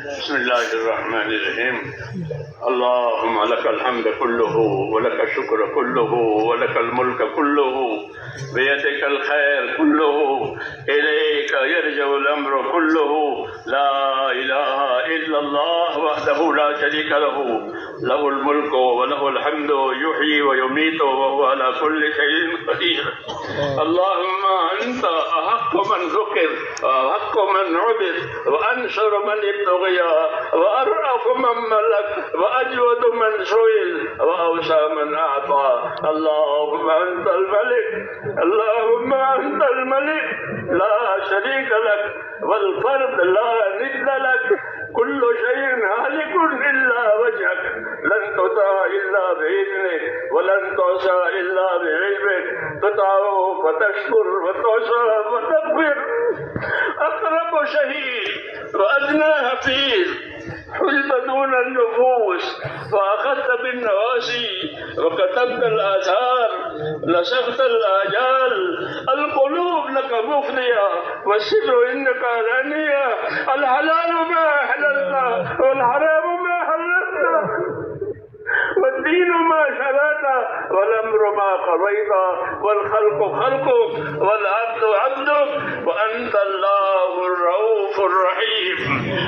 بسم الله الرحمن الرحيم. اللهم لك الحمد كله ولك الشكر كله ولك الملك كله بيدك الخير كله إليك يرجع الأمر كله. لا إله إلا الله وحده لا شريك له، له الملك وله الحمد يحيي ويميت وهو على كل شيء قدير. اللهم أنت أحق من ذكر وأحق من عبد وأنصر من ابتغي وأرأف من ملك وأجود من سئل وأوسع من أعطى. اللهم أنت الملك، اللهم أنت الملك لا شريك لك والفرد لا ند لك. كل شيء هالك إلا وجهك، لن تطاع إلا بإذنك ولن تعصى إلا بعلمك. تطاع فتشكر وتعصى وتغفر. أقرب شهيد وأدنى حفيظ، حلت دون النفوس وأخذت بالنواسي وكتبت الآثار نسخت الآجال. القلوب لك مفضية والسر إنك علانية. الحلال ما أحللت والحرام ما حللت والدين ما شرعت والأمر ما قضيت والخلق خلقك والعبد عبدك وأنت الله الرؤوف الرحيم.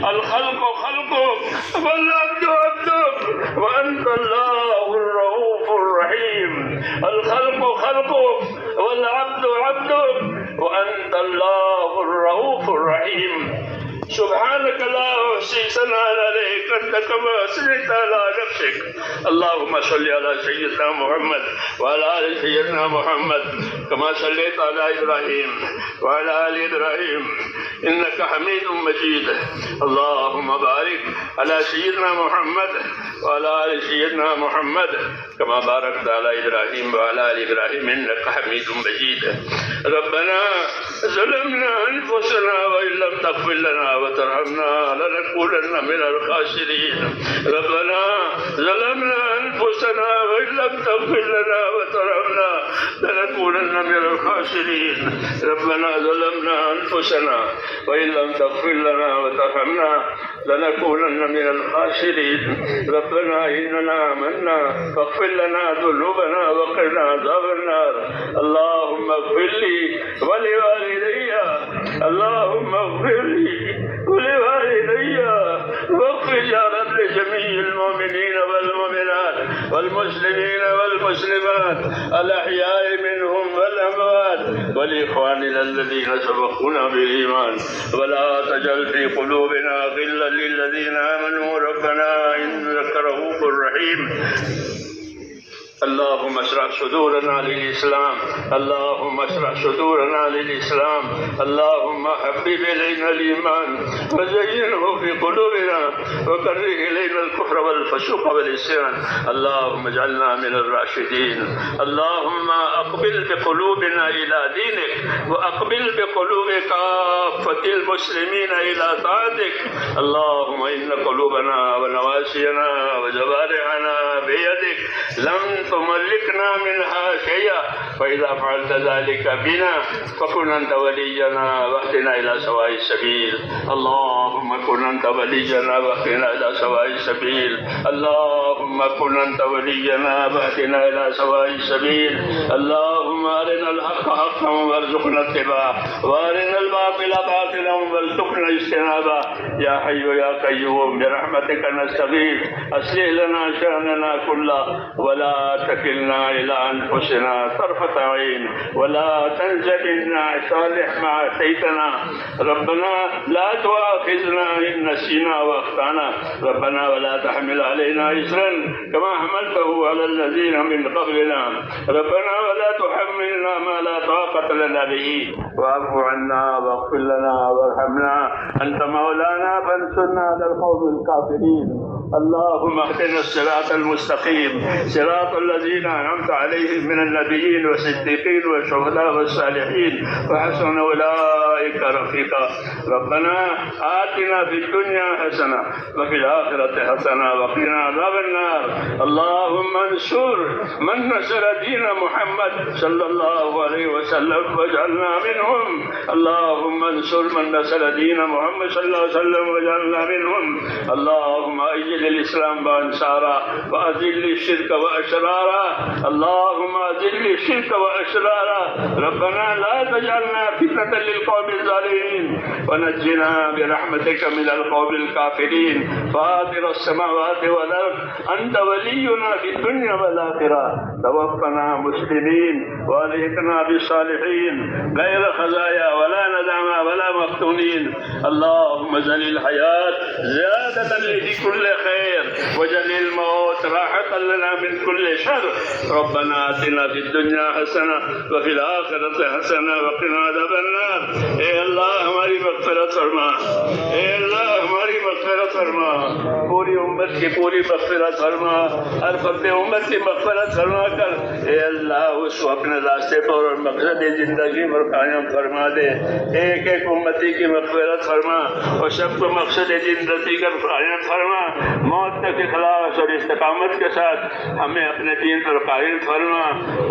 الخلق خلقك والعبد عبدك وأنت الله الرؤوف الرحيم. الخلق خلقك والعبد عبدك وأنت الله الرؤوف الرحيم. سبحانك لا أحصي ثناء عليك أنت كما أثنيت على نفسك. اللهم صل على سيدنا محمد وعلى آل سيدنا محمد كما صليت على إبراهيم وعلى آل إبراهيم إنك حميد مجيد. اللهم بارك على سيدنا محمد وعلى آل سيدنا محمد كما باركت على إبراهيم وعلى آل إبراهيم إنك حميد مجيد. ربنا ظلمنا أنفسنا وإن لم تغفر لنا وترحمنا لنكونن من الخاسرين. ربنا ظلمنا أنفسنا وإن لم تغفر لنا وترحمنا لنكونن من الخاسرين. ربنا ظلمنا أنفسنا وإن لم تغفر لنا وترحمنا لنكونن من الخاسرين. ربنا إننا آمنا فاغفر لنا ذنوبنا وقنا عذاب النار. اللهم اغفر لي ولوالدي، اللهم اغفر لي ولوالدي واغفر يا رب لجميع المؤمنين والمؤمنات والمسلمين والمسلمات الأحياء منهم والأموات ولإخواننا الذين سبقونا بالإيمان ولا تجعل في قلوبنا غلا للذين آمنوا ربنا إنك رؤوف رحيم. اللهم اشرح صدورنا للإسلام، اللهم اشرح صدورنا للإسلام. اللهم حبب إلينا الإيمان وزينه في قلوبنا وكره إلينا الكفر والفسوق والعصيان. اللهم اجعلنا من الراشدين. اللهم أقبل بقلوبنا إلى دينك وأقبل بقلوب كافة المسلمين إلى طاعتك. اللهم إن قلوبنا ونواسينا وجوارحنا بيدك لم تملكنا منها شيئا، فإذا فعلت ذلك بنا فكن أنت ولينا واهدنا إلى سواء السبيل. اللهم كن أنت ولينا واهدنا إلى سواء السبيل. اللهم كن أنت ولينا واهدنا إلى سواء السبيل. اللهم أرنا الحق حقا وارزقنا اتباعه وأرنا الباطل باطلا وارزقنا اجتنابه. يا حي يا قيوم برحمتك نستغيث. أصلح لنا شأننا كله ولا تكلنا إلى أنفسنا طرفة عين ولا تنزل منا صالح ما أتيتنا. ربنا لا تؤاخذنا إن نسينا وأخطأنا. ربنا ولا تحمل علينا إصرا كما حملته على الذين من قبلنا. ربنا ولا تحملنا ما لا طاقة لنا به واعف عنا واغفر لنا وارحمنا أنت مولانا فانصرنا على القوم الكافرين. اللهم اهدنا الصراط المستقيم صراط الذين أنعمت عليهم من النبيين والصديقين والشهداء والصالحين وحسن أولئك رفيقا. ربنا آتنا في الدنيا حسنة وفي الآخرة حسنة وقنا عذاب النار. اللهم انصر من نصر دين محمد صلى الله عليه وسلم واجعلنا منهم. اللهم انصر من نصر دين محمد صلى الله عليه وسلم واجعلنا منهم. अल्लाहुम्मा अय्यिदिल इस्लाम व अंसारा व अज़िल्ल शिर्क व अशरारा अल्लाहुम्मा अज़िल्ल शिर्क व अशरारा रब्बना ला तजअलना फितनतन लिल कौमिज़ ज़ालिमीन व नज्जिना बिरहमतिक मिनल कौमिल काफिरीन फातिरस समावाति वल अर्द अंत वलियुना फिद दुनिया वल आखिरह तवफ़्फ़ना मुस्लिमीन व अलहिक़ना बिस्सालिहीन गैर खज़ाया वला नदामा वला मफ्तूनीन अल्लाहुम्मा जलिल हयात ज़ियादतन लिकुल्लि खैर वजलिल मौत राहतन लना मिन कुल्लि शर रब्बना आतिना फिद दुनिया हसना व फिल आखिरति हसना व क़िना अज़ाबन नार। ए अल्लाह हमारी मग़फ़िरत फरमा, ए अल्लाह हमारी मग़फ़िरत फरमा, पूरी उम्मत की पूरी मग़फ़िरत फरमा, हर फर्द उम्मत की मग़फ़िरत फरमा कर ए अल्लाह उसको अपने रास्ते पर और मकसद ज़िंदगी पर कायम फरमा दे। एक एक उम्मती की मग़फ़िरत फरमा और सबको मकसद ज़िंदगी का कायम फरमा। मौत तक इखलास और इस्तिक़ामत के साथ हमें अपने दीन पर कायम फरमा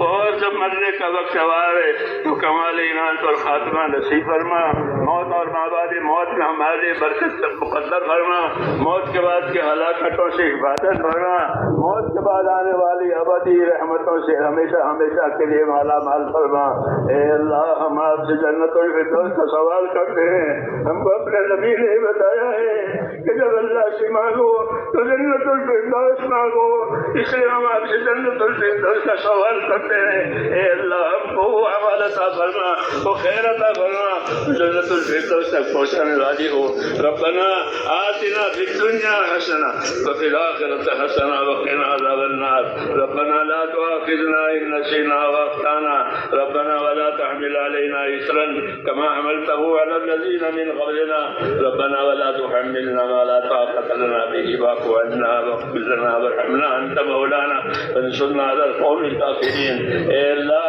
और जब मरने का वक्त आवे तो कमाल ईमान और खात्मा नसीब फरमा। मौत और माबाद मौत में हमारे बरकत मुक़द्दर फरमा। मौत के बाद की हलाकतों से हिफाजत फरमा। मौत के बाद आने वाली अबदी रहमतों से हमेशा हमेशा के लिए माला माल फरमा। ए अल्लाह हम आपसे जन्नतुल फिरदौस का सवाल करते हैं। हमको अपने नबी ने बताया है कि जब अल्लाह से मांगो तो जन्नतुल फिरदौस मांगो, इसलिए हम आपसे जन्नतुल फिरदौस का सवाल करते हैं। ए अल्लाह हमको अमाल अता फरमा, वो खैर अता फरमा, जन्नतुल फिरदौस तक पहुँचाने वाली हो। रब्बना आतिना फिद दुनिया हसना व फिल आखिरति हसना व क़िना अज़ाबन नार। रब्बना ला तुआखिज़ना इन नसीना व अख़्ताना रब्बना वला तहमिल अलैना इसरन कमा हमलतहु अला लज़ीना मिन क़ब्लिना रब्बना वला तुहम्मिलना मा ला ताक़त लना बिही वाअफ़ु अन्ना वग़फ़िर लना वरहमना अंत मौलाना वंसुरना अलल क़ौमिल काफ़िरीन। ए अल्लाह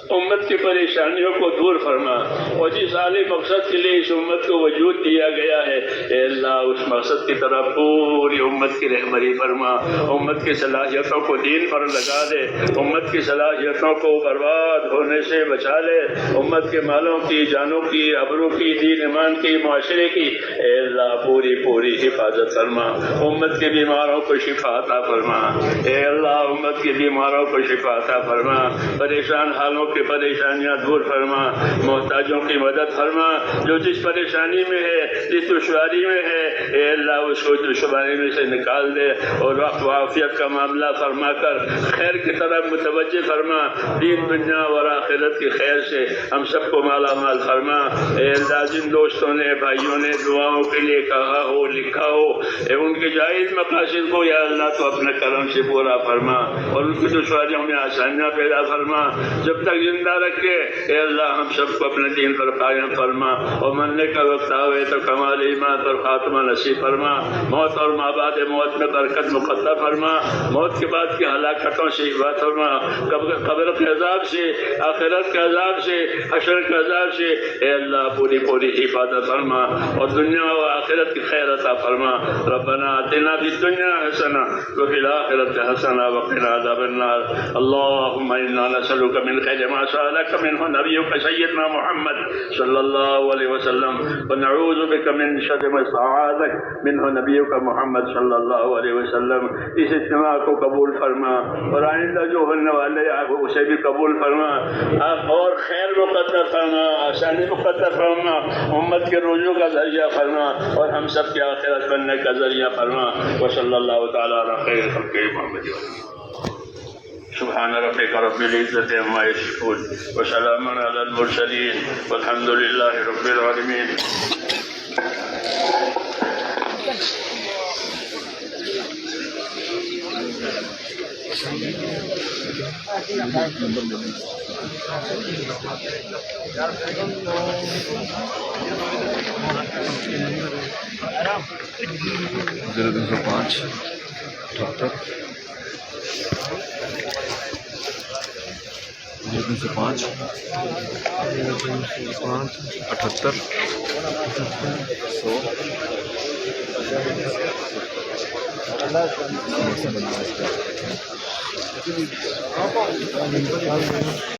उम्मत की परेशानियों को दूर फरमा और जिस आले मकसद के लिए इस उम्मत को वजूद दिया गया है ए अल्लाह उस मकसद की तरफ पूरी उम्मत की रहबरी फरमा। उम्मत की सलाहियतों को दीन पर लगा दे, उम्मत की सलाहियतों को बर्बाद होने से बचा ले, उम्मत के मालों की, जानों की, अबरों की, दीन ईमान की, माशरे की ए अल्लाह पूरी पूरी हिफाजत फरमा। उम्मत के बीमारों को शिफा अता फरमा। ए अल्लाह उम्मत के बीमारों को शिफा अता फरमा। परेशान हालों की परेशानियां दूर फरमा। मोहताजों की मदद फरमा। जो जिस परेशानी में है, जिस दुश्वारी में है ए अल्लाह उसको दुश्वारी में से निकाल दे और वाफियत का मामला फरमा कर खैर की तरफ मुतवज्जे फरमा। दीन दुनिया और आखिरत की खैर से हम सबको माला माल फरमा। ए अल्लाह जिन दोस्तों ने, भाइयों ने दुआओं के लिए कहा हो, लिखा हो, उनके जायज़ मकासद को या अल्लाह तो अपने करम से पूरा फरमा और उनकी दुश्वारियों में आसानियाँ पैदा फरमा। जब तक जिंदा रखे ए अल्लाह हम सबको अपने दीन पर कायम फरमा और मरने का वक्त आवे तो कमाल ईमान और खात्मा नसीब फरमा। मौत और माबाद मौत में बरकत मुक़द्दर फरमा। मौत के बाद की हलाकतों से हिफाज़त फरमा। कब्र के अज़ाब से, आखिरत के अज़ाब से, हशर के अज़ाब से ए अल्लाह पूरी पूरी हिफाज़त फरमा और दुनिया और आखिरत की खैर अता फरमा। रब्बना आतिना फिद दुनिया हसना व फिल आखिरति हसना व क़िना अज़ाबन नार। अल्लाहुम्मा इन्ना नसअलुका मिन खैरि मा सअलका मिन्हु नबियुका सय्यिदुना मुहम्मद सल्लल्लाहु अलैहि वसल्लम व नऊज़ु बिका मिन शर्रि मा इस्तआज़क मिन्हु नबियुका मुहम्मद सल्लल्लाहु अलैहि वसल्लम। इस इज्तिमा को कबूल फरमा और आइंदा जो होने वाले उसे भी कबूल फरमा और खैर मुक़द्दर फरमा, आसानी मुक़द्दर फरमा, उम्मत के रुजू का ज़रिया फरमा और हम सब के आखिरत बनने का ज़रिया फरमा। व सल्लल्लाहु तआला अला खैरिल खल्क़ि मुहम्मद सुब्हान रब्बिका रब्बिल इज़्ज़ति अम्मा यसिफून व सलामुन अलल मुरसलीन वल्हम्दुलिल्लाहि रब्बिल आलमीन। ज़ीरो 305 78 305 78 100